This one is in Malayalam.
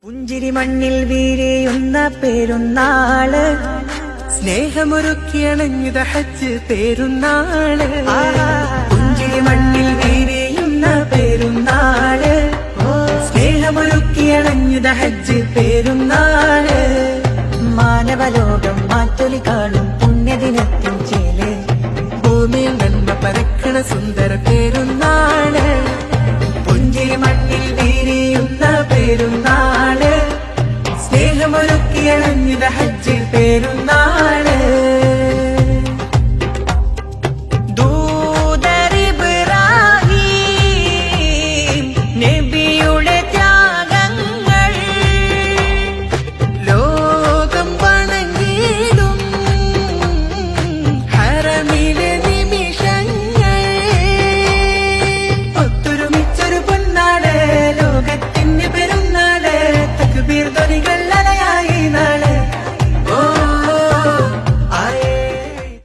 പുഞ്ചിരി മണ്ണിൽ വീരിയുന്ന പെരുന്നാള്, സ്നേഹമൊരുക്കിയണഞ്ഞിത ഹജ്ജ് പെരുന്നാള്. പുഞ്ചിരി മണ്ണിൽ വീരിയുന്ന പെരുന്നാള്, സ്നേഹമൊരുക്കിയണഞ്ഞിത ഹജ്ജ് പെരുന്നാള്. മാനവലോകം മാറ്റൊലി കാണും പുണ്യദിനത്തിൻ ചേല്, ഭൂമിയിൽ നന്മ പരക്കണ സുന്ദര പെരുന്നാള്. പുഞ്ചിരി മണ്ണിൽ വീരിയുന്ന പെരുന്നാള്, സ്നേഹമൊരുക്കിയണഞ്ഞിത ഹജ്ജ് പെരുന്നാള്.